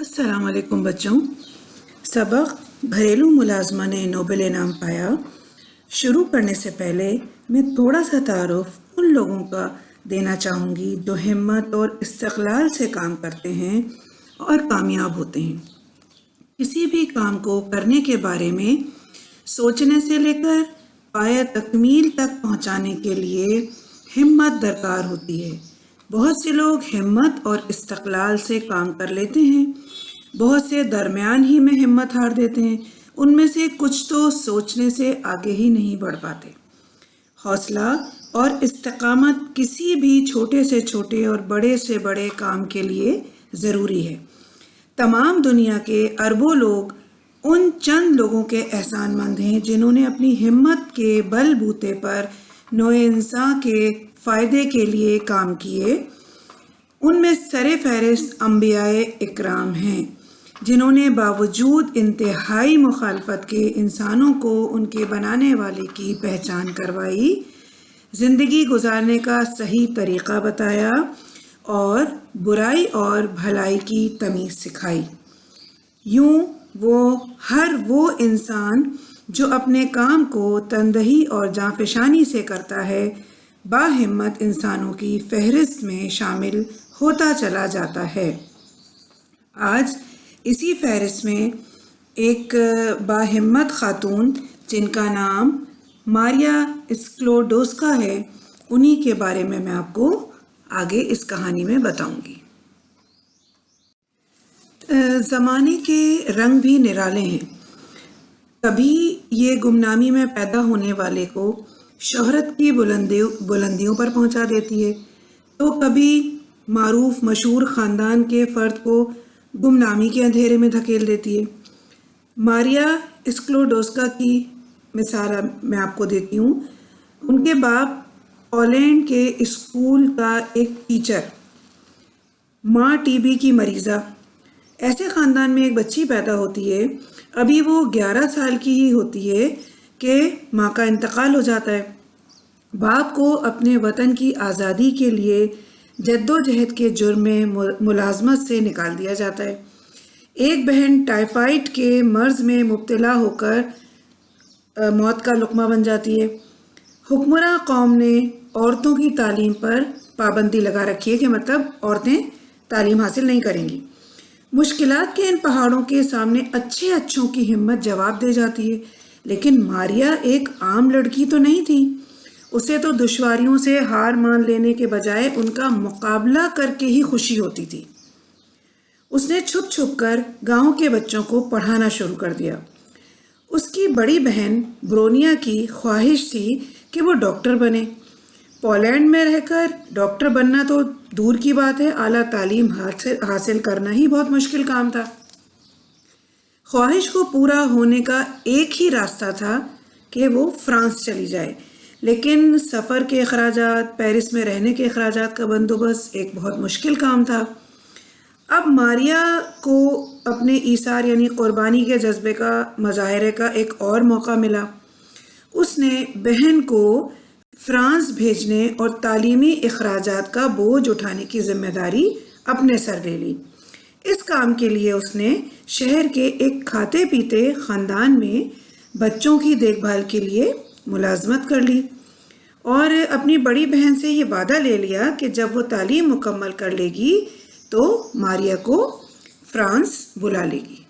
السلام علیکم بچوں. سبق گھریلو ملازمہ نے نوبل انعام پایا شروع کرنے سے پہلے میں تھوڑا سا تعارف ان لوگوں کا دینا چاہوں گی جو ہمت اور استقلال سے کام کرتے ہیں اور کامیاب ہوتے ہیں. کسی بھی کام کو کرنے کے بارے میں سوچنے سے لے کر پایہ تکمیل تک پہنچانے کے لیے ہمت درکار ہوتی ہے. بہت سے لوگ ہمت اور استقلال سے کام کر لیتے ہیں، بہت سے درمیان ہی میں ہمت ہار دیتے ہیں، ان میں سے کچھ تو سوچنے سے آگے ہی نہیں بڑھ پاتے. حوصلہ اور استقامت کسی بھی چھوٹے سے چھوٹے اور بڑے سے بڑے کام کے لیے ضروری ہے. تمام دنیا کے اربوں لوگ ان چند لوگوں کے احسان مند ہیں جنہوں نے اپنی ہمت کے بل بوتے پر نوع انسان کے فائدے کے لیے کام کیے. ان میں سر فہرست انبیاء اکرام ہیں جنہوں نے باوجود انتہائی مخالفت کے انسانوں کو ان کے بنانے والے کی پہچان کروائی، زندگی گزارنے کا صحیح طریقہ بتایا اور برائی اور بھلائی کی تمیز سکھائی. یوں وہ انسان جو اپنے کام کو تندہی اور جانفشانی سے کرتا ہے باہمت انسانوں کی فہرست میں شامل ہوتا چلا جاتا ہے. آج اسی فہرست میں ایک باہمت خاتون جن کا نام ماریا اسکلوڈوسکا ہے، انہی کے بارے میں آپ کو آگے اس کہانی میں بتاؤں گی. زمانے کے رنگ بھی نرالے ہیں. کبھی یہ گمنامی میں پیدا ہونے والے کو شہرت کی بلندیوں پر پہنچا دیتی ہے، تو کبھی معروف مشہور خاندان کے فرد کو گمنامی کے اندھیرے میں دھکیل دیتی ہے. ماریا اسکلوڈوسکا کی مثال میں آپ کو دیتی ہوں. ان کے باپ پولینڈ کے اسکول کا ایک ٹیچر، ماں ٹی بی کی مریضہ. ایسے خاندان میں ایک بچی پیدا ہوتی ہے، ابھی وہ 11 سال کی ہی ہوتی ہے کہ ماں کا انتقال ہو جاتا ہے. باپ کو اپنے وطن کی آزادی کے لیے جد و جہد کے جرم میں ملازمت سے نکال دیا جاتا ہے. ایک بہن ٹائیفائڈ کے مرض میں مبتلا ہو کر موت کا لقمہ بن جاتی ہے. حکمراں قوم نے عورتوں کی تعلیم پر پابندی لگا رکھی ہے کہ مطلب عورتیں تعلیم حاصل نہیں کریں گی. مشکلات کے ان پہاڑوں کے سامنے اچھوں کی ہمت جواب دے جاتی ہے. لیکن ماریا ایک عام لڑکی تو نہیں تھی. اسے تو دشواریوں سے ہار مان لینے کے بجائے ان کا مقابلہ کر کے ہی خوشی ہوتی تھی. اس نے چھپ چھپ کر گاؤں کے بچوں کو پڑھانا شروع کر دیا. اس کی بڑی بہن برونیا کی خواہش تھی کہ وہ ڈاکٹر بنے. پولینڈ میں رہ کر ڈاکٹر بننا تو دور کی بات ہے، اعلیٰ تعلیم حاصل کرنا ہی بہت مشکل کام تھا. خواہش کو پورا ہونے کا ایک ہی راستہ تھا کہ وہ فرانس چلی جائے، لیکن سفر کے اخراجات، پیرس میں رہنے کے اخراجات کا بندوبست ایک بہت مشکل کام تھا. اب ماریا کو اپنے ایثار یعنی قربانی کے جذبے کا مظاہرے کا ایک اور موقع ملا. اس نے بہن کو فرانس بھیجنے اور تعلیمی اخراجات کا بوجھ اٹھانے کی ذمہ داری اپنے سر لے لی. اس کام کے لیے اس نے شہر کے ایک کھاتے پیتے خاندان میں بچوں کی دیکھ بھال کے لیے ملازمت کر لی اور اپنی بڑی بہن سے یہ وعدہ لے لیا کہ جب وہ تعلیم مکمل کر لے گی تو ماریا کو فرانس بلا لے گی.